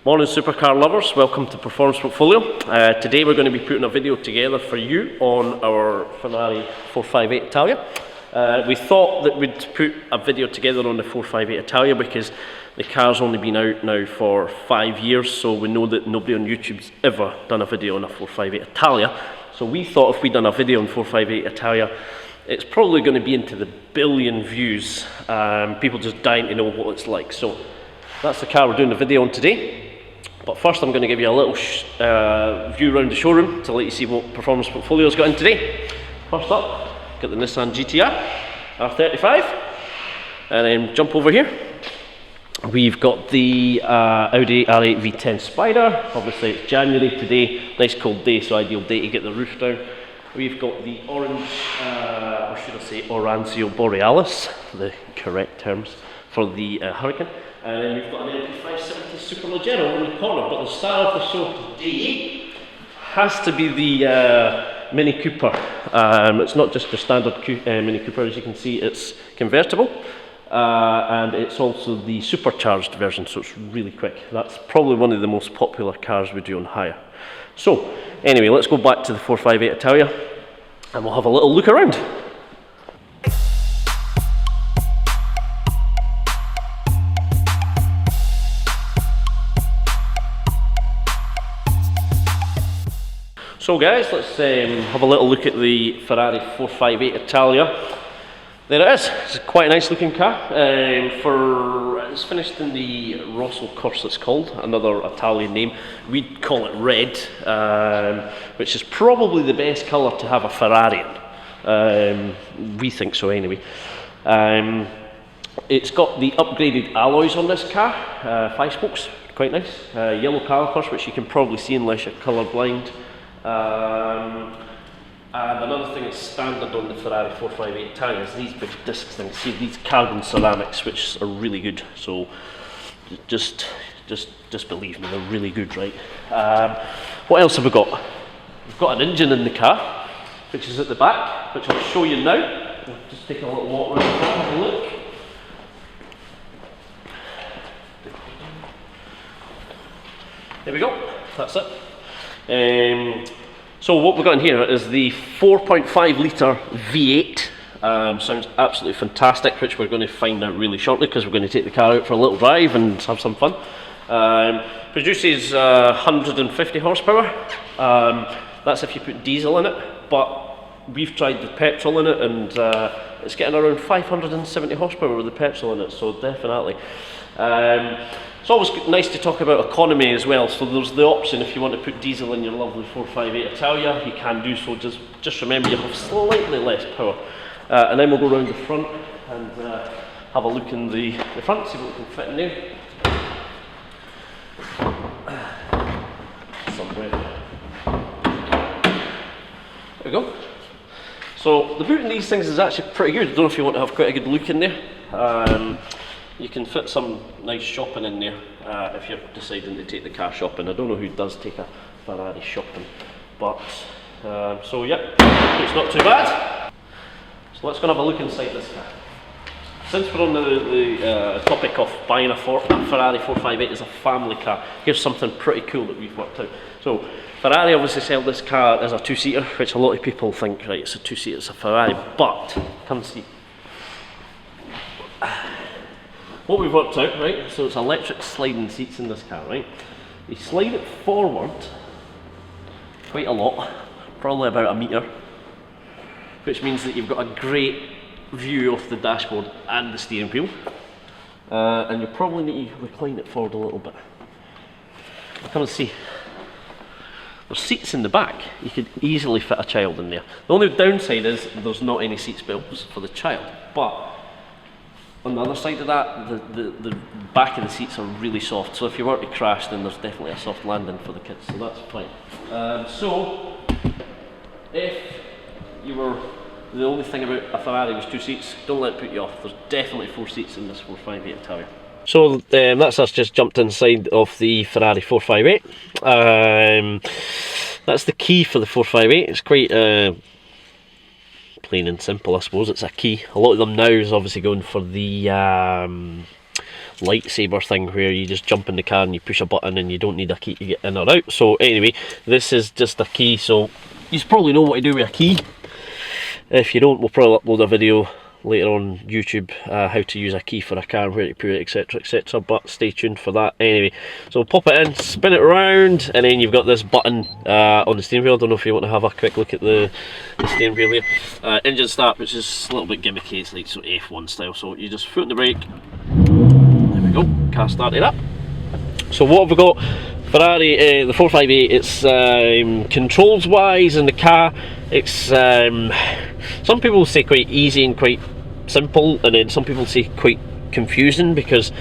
Morning supercar lovers, welcome to Performance Portfolio. Today we're going to be putting a video together for you on our Ferrari 458 Italia. We thought that we'd put a video together on the 458 Italia because the car's only been out now for 5 years, so we know that nobody on YouTube's ever done a video on a 458 Italia. So we thought if we'd done a video on 458 Italia, it's probably going to be into the billion views, people just dying to know what it's like. So that's the car we're doing the video on today. But first I'm going to give you a little view around the showroom to let you see what Performance Portfolio's got in today. First up, got the Nissan GTR R35, and then jump over here. We've got the Audi R8 V10 Spider. Obviously it's January today, nice cold day, so ideal day to get the roof down. We've got the orange, or should I say Oranzio Borealis, the correct terms for the Hurricane. And then we've got an MP570 Superleggero in the corner, but the star of the show today has to be the Mini Cooper. It's not just your standard Mini Cooper, as you can see, it's convertible. And it's also the supercharged version, so it's really quick. That's probably one of the most popular cars we do on hire. So, anyway, let's go back to the 458 Italia and we'll have a little look around. So guys, let's have a little look at the Ferrari 458 Italia. There it is. It's quite a nice looking car. It's finished in the Rosso Corsa, it's called, another Italian name. We'd call it red, which is probably the best colour to have a Ferrari in. We think so anyway. It's got the upgraded alloys on this car, 5 spokes, quite nice. Yellow calipers, which you can probably see unless you're colour blind. And another thing that's standard on the Ferrari 458 Italia is these big disc things. See, these carbon ceramics, which are really good. So just believe me, they're really good, right? What else have we got? We've got an engine in the car, which is at the back, which I'll show you now. We'll just take a little walk around the car, have a look. There we go. That's it. So what we've got in here is the 4.5 litre V8. Sounds absolutely fantastic, which we're going to find out really shortly because we're going to take the car out for a little drive and have some fun. Produces 150 horsepower. That's if you put diesel in it, but we've tried the petrol in it and it's getting around 570 horsepower with the petrol in it, so definitely. It's always nice to talk about economy as well, so there's the option if you want to put diesel in your lovely 458 Italia, you can do so, just remember you have slightly less power. And then we'll go around the front and have a look in the front, see what we can fit in there. There we go. So the boot in these things is actually pretty good. I don't know if you want to have quite a good look in there. You can fit some nice shopping in there if you're deciding to take the car shopping. I don't know who does take a Ferrari shopping, but so yeah, it's not too bad. So let's go and have a look inside this car. Since we're on the topic of buying a Ferrari 458 as a family car, here's something pretty cool that we've worked out. So Ferrari obviously sell this car as a two-seater, which a lot of people think, right, it's a two-seater, it's a Ferrari, but come see. What we've worked out, right, so it's electric sliding seats in this car, right? You slide it forward quite a lot, probably about 1 metre, which means that you've got a great view of the dashboard and the steering wheel. And you'll probably need to recline it forward a little bit. Come and see. There's seats in the back. You could easily fit a child in there. The only downside is there's not any seat belts for the child, but on the other side of that, the back of the seats are really soft, so if you were to crash, then there's definitely a soft landing for the kids, so that's fine. So, if you were, the only thing about a Ferrari was 2 seats, don't let it put you off. There's definitely 4 seats in this 458 Italia. So that's us just jumped inside of the Ferrari 458. That's the key for the 458. It's quite plain and simple, I suppose. It's a key. A lot of them now is obviously going for the lightsaber thing where you just jump in the car and you push a button and you don't need a key to get in or out. So anyway, this is just a key, so you probably know what to do with a key. If you don't, we'll probably upload a video later on YouTube how to use a key for a car, where to put it, etc, etc, but stay tuned for that. Anyway, so pop it in, spin it around, and then you've got this button on the steering wheel. I don't know if you want to have a quick look at the steering wheel here. Engine start, which is a little bit gimmicky, it's like so F1 style, so you just foot on the brake, there we go, car started up. So what have we got? Ferrari, the 458, it's controls wise in the car, it's some people say quite easy and quite simple, and then some people say quite confusing, because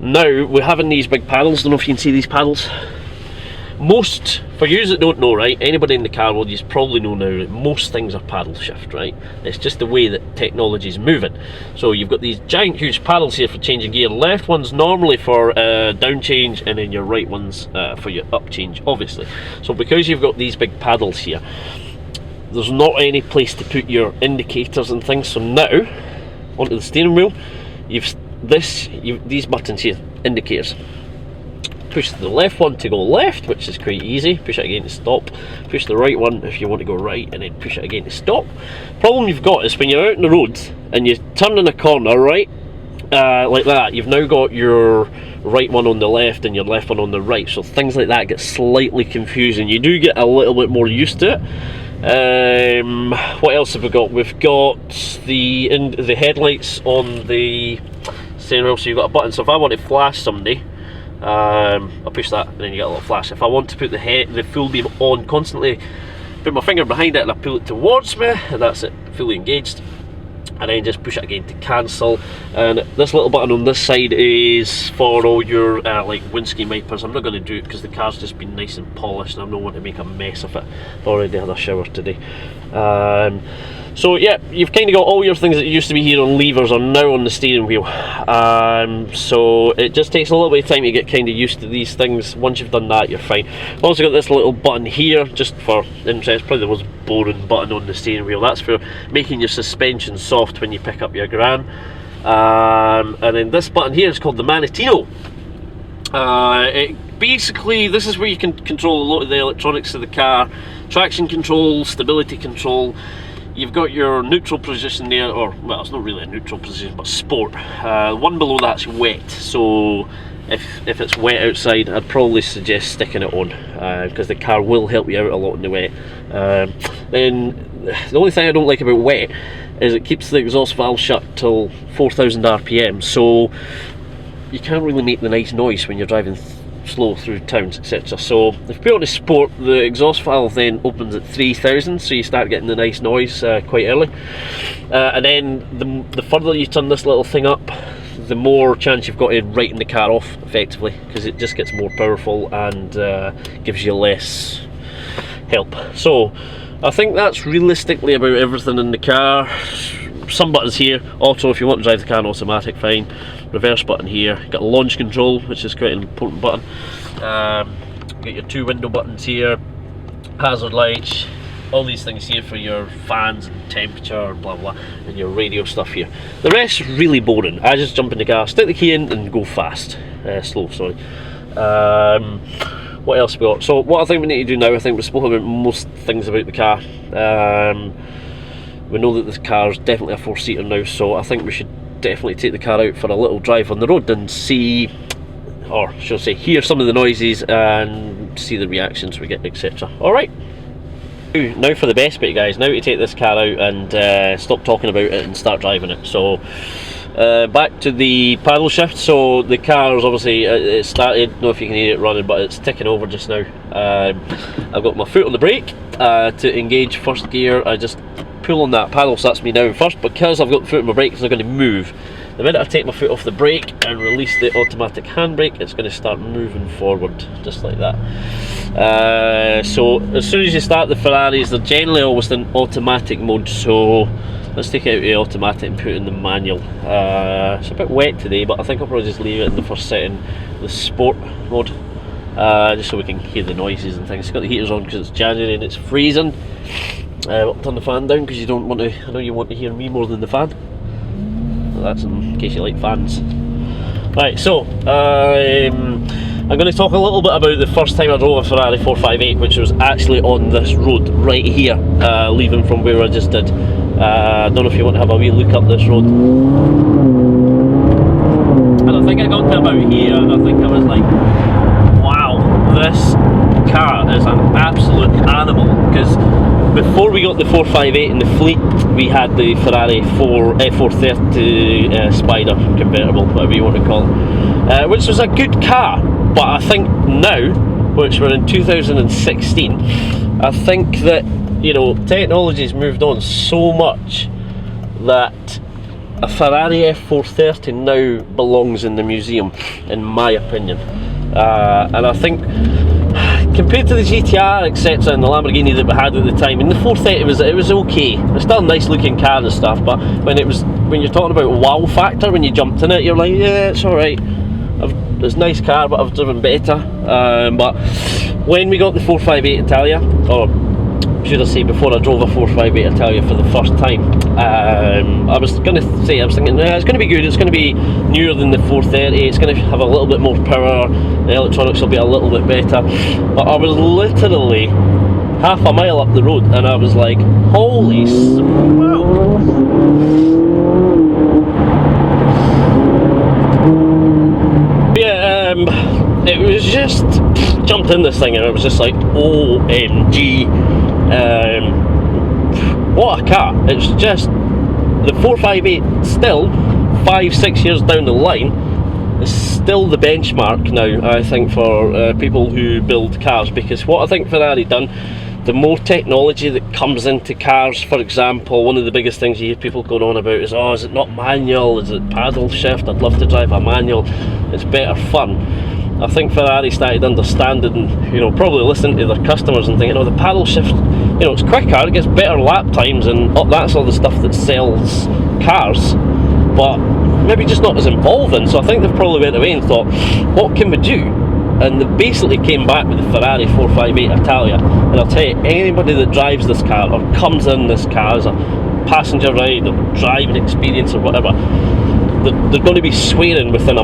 now we're having these big paddles. Don't know if you can see these paddles. Most, for you that don't know, right, anybody in the car world, you probably know now that most things are paddle shift, right? It's just the way that technology is moving. So you've got these giant huge paddles here for changing gear. Left one's normally for down change, and then your right one's for your up change, obviously. So because you've got these big paddles here, there's not any place to put your indicators and things. So now, onto the steering wheel, you've these buttons here, indicators. Push the left one to go left, which is quite easy. Push it again to stop. Push the right one if you want to go right, and then push it again to stop. Problem you've got is when you're out on the road and you turn in a corner, right, like that, you've now got your right one on the left and your left one on the right. So things like that get slightly confusing. You do get a little bit more used to it. What else have we got? We've got the headlights on the steering wheel. So you've got a button. So if I want to flash somebody, I'll push that, and then you get a little flash. If I want to put the full beam on constantly, put my finger behind it and I pull it towards me, and that's it, fully engaged. And then just push it again to cancel. And this little button on this side is for all your like windscreen wipers. I'm not going to do it because the car's just been nice and polished, and I don't want to make a mess of it. I've already had a shower today. So yeah, you've kind of got all your things that used to be here on levers are now on the steering wheel. So it just takes a little bit of time to get kind of used to these things. Once you've done that, you're fine. I've also got this little button here, just for interest, probably the most boring button on the steering wheel. That's for making your suspension soft when you pick up your gran. And then this button here is called the Manatino. Basically, this is where you can control a lot of the electronics of the car. Traction control, stability control. You've got your neutral position there, or well, it's not really a neutral position, but sport. One below that's wet, so if it's wet outside, I'd probably suggest sticking it on, because the car will help you out a lot in the wet. Then the only thing I don't like about wet is it keeps the exhaust valve shut till 4,000 RPM, so you can't really make the nice noise when you're driving slow through towns, etc. So if you put it on a sport, the exhaust valve then opens at 3,000, so you start getting the nice noise quite early. And then the further you turn this little thing up, the more chance you've got to writing the car off effectively, because it just gets more powerful and gives you less help. So I think that's realistically about everything in the car. Some buttons here. Also, if you want to drive the car in automatic, fine. Reverse button here. Got a launch control, which is quite an important button. Got your two window buttons here. Hazard lights. All these things here for your fans and temperature, blah blah, and your radio stuff here. The rest is really boring. I just jump in the car, stick the key in, and go fast. Slow, sorry. What else have we got? So what I think we need to do now, I think we've spoken about most things about the car. We know that this car is definitely a four-seater now, so I think we should definitely take the car out for a little drive on the road and see, or should I say, hear some of the noises and see the reactions we get, etc. Alright, now for the best bit, guys. Now to take this car out and stop talking about it and start driving it. So back to the paddle shift. So the car is obviously it started, I don't know if you can hear it running, but it's ticking over just now. I've got my foot on the brake to engage first gear. I just pull on that paddle, so that's me down first. Because I've got the foot on my brake, it's not going to move. The minute I take my foot off the brake and release the automatic handbrake, it's going to start moving forward, just like that. So as soon as you start the Ferraris, they're generally always in automatic mode, so let's take it out of the automatic and put it in the manual. It's a bit wet today, but I think I'll probably just leave it in the first setting, the sport mode, just so we can hear the noises and things. It's got the heaters on because it's January and it's freezing. I'll turn the fan down because you don't want to, I know you want to hear me more than the fan. That's in case you like fans. Right, so I'm going to talk a little bit about the first time I drove a Ferrari 458, which was actually on this road right here, leaving from where I just did. I don't know if you want to have a wee look up this road. And I think I got to about here and I think I was like, wow, this car is an absolute animal. Because before we got the 458 in the fleet, we had the Ferrari 430 Spider convertible, whatever you want to call it, which was a good car. But I think now, which we're in 2016, I think that, you know, technology's moved on so much that a Ferrari F430 now belongs in the museum, in my opinion. And I think, compared to the GTR, etc., and the Lamborghini that we had at the time, and the 430 it was okay. It's still a nice looking car and stuff, but when you're talking about wow factor, when you jumped in it, you're like, yeah, it's alright. It's a nice car, but I've driven better. But when we got the 458 Italia, or should I say before I drove a 458 Italia for the first time, I was thinking, it's going to be good, it's going to be newer than the 430, it's going to have a little bit more power, the electronics will be a little bit better. But I was literally half a mile up the road and I was like, holy smokes! Yeah, it was just, jumped in this thing and it was just like, OMG. What a car. It's just, the 458 still, 5-6 years down the line, is still the benchmark now, I think, for people who build cars, because what I think Ferrari done, the more technology that comes into cars, for example, one of the biggest things you hear people going on about is, oh, is it not manual, is it paddle shift, I'd love to drive a manual, it's better fun. I think Ferrari started understanding, you know, probably listening to their customers and thinking, oh, the paddle shift, you know, it's quicker, it gets better lap times, and that's all the stuff that sells cars, but maybe just not as involving. So I think they've probably went away and thought, what can we do? And they basically came back with the Ferrari 458 Italia, and I'll tell you, anybody that drives this car or comes in this car as a passenger ride or driving experience or whatever, they're going to be swearing within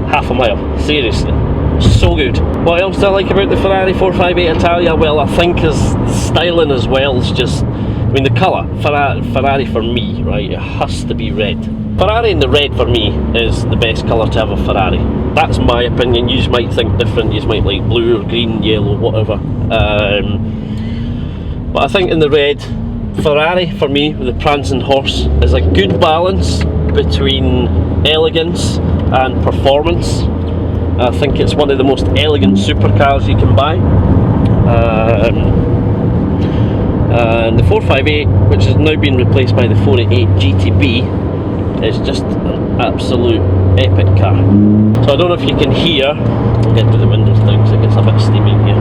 half a mile, seriously. So good. What else do I like about the Ferrari 458 Italia? Well, I think is the styling as well is just, I mean, the colour, Ferrari for me, right, it has to be red. Ferrari in the red for me is the best colour to have a Ferrari. That's my opinion. You might think different, you might like blue or green, yellow, whatever. But I think in the red, Ferrari for me, with the prancing horse, is a good balance between elegance and performance. I think it's one of the most elegant supercars you can buy. And the 458, which has now been replaced by the 488 GTB, is just an absolute epic car. So I don't know if you can hear, I'll get to the windows down because it gets a bit steamy in here.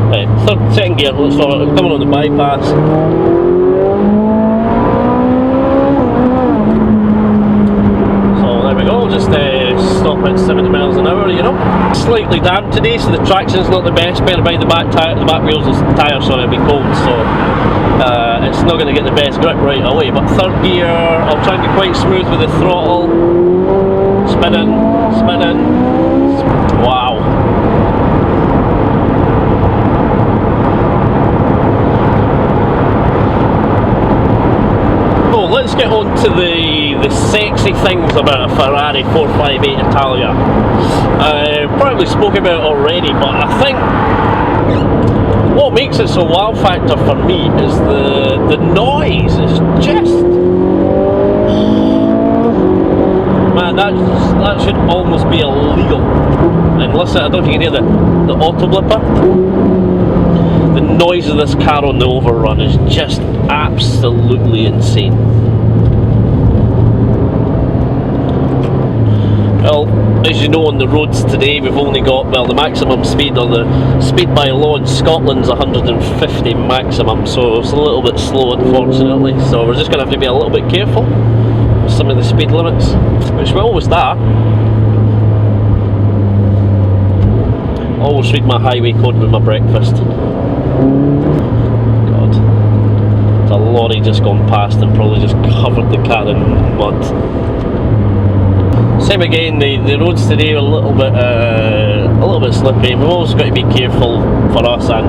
Right, second gear, let's start coming on the bypass. Just stop at 70 miles an hour, you know. Slightly damp today, so the traction's not the best. Better by the back tire, the back wheels is tyre, so it'll be cold, so it's not going to get the best grip right away. But third gear, I'll try and be quite smooth with the throttle. Spinning. Wow. So let's get on to the sexy things about a Ferrari 458 Italia. Probably spoke about it already, but I think what makes it so wow factor for me is the noise. It's just, man, that should almost be illegal. And listen, I don't know if you can hear the auto blipper. The noise of this car on the overrun is just absolutely insane. Well, as you know, on the roads today we've only got, well, the maximum speed, or the speed by law in Scotland's 150 maximum, so it's a little bit slow unfortunately, so we're just going to have to be a little bit careful with some of the speed limits, which we always are. Always read my highway code with my breakfast. God, there's a lorry just gone past and probably just covered the car in mud. Same again, the roads today are a little bit slippy. We've always got to be careful for us and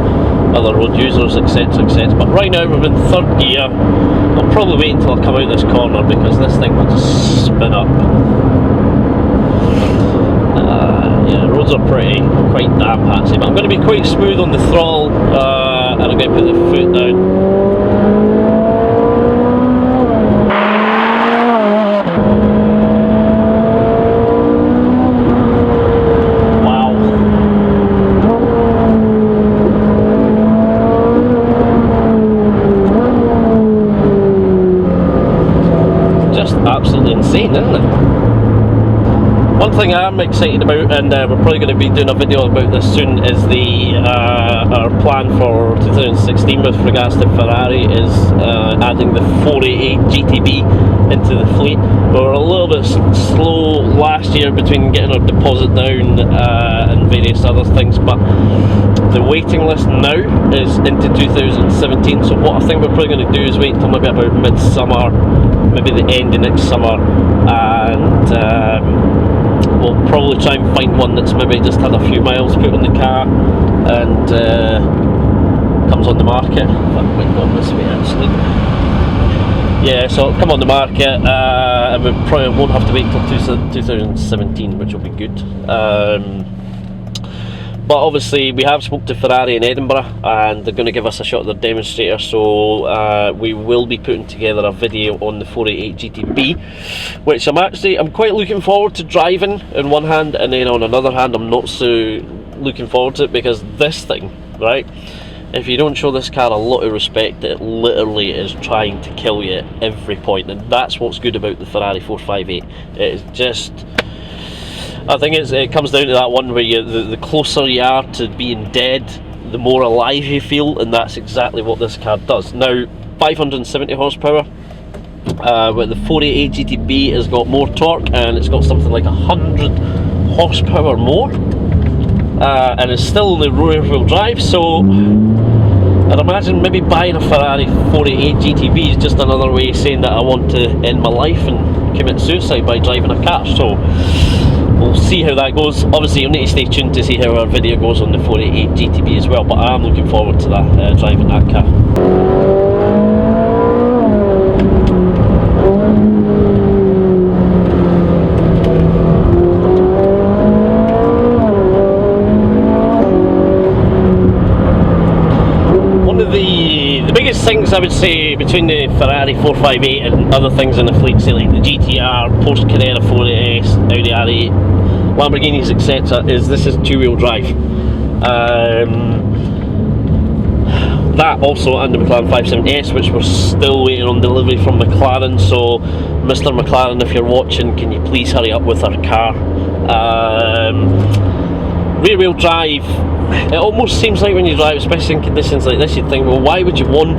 other road users, etc, etc. But right now we're in third gear. I'll probably wait until I come out this corner because this thing will just spin up. Yeah, the roads are quite damp actually, but I'm going to be quite smooth on the throttle, and I'm going to put the foot down. Absolutely insane, isn't it? One thing I am excited about, and we're probably going to be doing a video about this soon, is our plan for 2016 with regards to Ferrari is adding the 488 GTB into the fleet. We were a little bit slow last year between getting our deposit down and various other things, but the waiting list now is into 2017, so what I think we're probably going to do is wait until maybe about mid-summer, maybe the end of next summer, and we'll probably try and find one that's maybe just had a few miles put on the car and comes on the market. In fact, might go this way actually. Yeah, so it'll come on the market, and we probably won't have to wait till 2017, which will be good. But obviously we have spoke to Ferrari in Edinburgh and they're going to give us a shot of their demonstrator, so we will be putting together a video on the 488 GTB, which I'm quite looking forward to driving on one hand, and then on another hand I'm not so looking forward to it, because this thing, right, if you don't show this car a lot of respect, it literally is trying to kill you at every point, and that's what's good about the Ferrari 458. It is just, I think it comes down to that one where the closer you are to being dead, the more alive you feel, and that's exactly what this car does. Now, 570 horsepower, but the 488 GTB has got more torque, and it's got something like 100 horsepower more, and it's still only rear wheel drive, so I'd imagine maybe buying a Ferrari 488 GTB is just another way of saying that I want to end my life and commit suicide by driving a car. So we'll see how that goes. Obviously you'll need to stay tuned to see how our video goes on the 488 GTB as well, but I am looking forward to that, driving that car. One of the biggest things I would say between the Ferrari 458 and other things in the fleet, say like the GTR, Porsche Carrera 4S, Audi R8, Lamborghinis, etc., is this is two-wheel drive. That also, and the McLaren 570S, which we're still waiting on delivery from McLaren, so Mr. McLaren, if you're watching, can you please hurry up with our car? Rear-wheel drive, it almost seems like when you drive, especially in conditions like this, you'd think, well, why would you want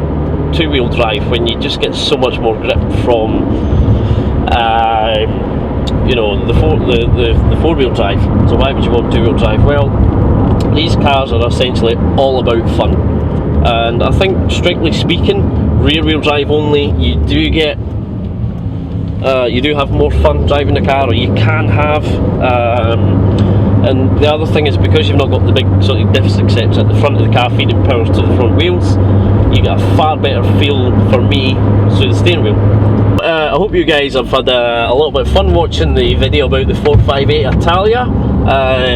two-wheel drive when you just get so much more grip from you know, the four-wheel drive? So why would you want two-wheel drive? Well, these cars are essentially all about fun, and I think, strictly speaking, rear-wheel drive only, you do have more fun driving the car, or you can have. And the other thing is, because you've not got the big sort of diffs, etc., at the front of the car feeding power to the front wheels, you get a far better feel, for me, through the steering wheel. I hope you guys have had a little bit of fun watching the video about the 458 Italia.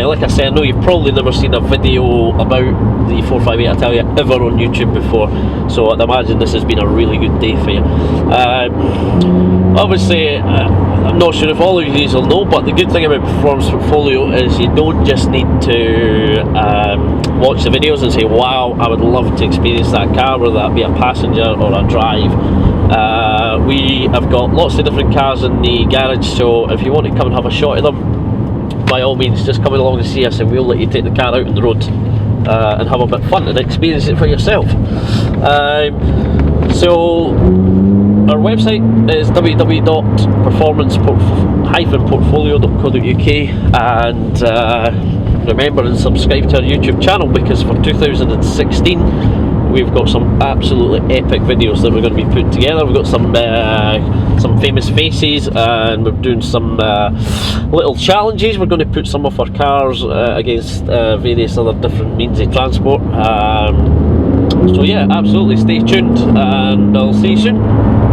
Like I said, I know you've probably never seen a video about the 458 Italia ever on YouTube before, so I'd imagine this has been a really good day for you. Obviously, I'm not sure if all of you will know, but the good thing about Performance Portfolio is you don't just need to watch the videos and say, wow, I would love to experience that car, whether that be a passenger or a drive. We have got lots of different cars in the garage, so if you want to come and have a shot at them, by all means, just come along and see us, and we'll let you take the car out on the road and have a bit of fun and experience it for yourself. So our website is www.performance-portfolio.co.uk, and remember and subscribe to our YouTube channel, because for 2016 we've got some absolutely epic videos that we're going to be putting together. We've got some famous faces, and we're doing some little challenges. We're going to put some of our cars against various other different means of transport. So yeah, absolutely stay tuned, and I'll see you soon.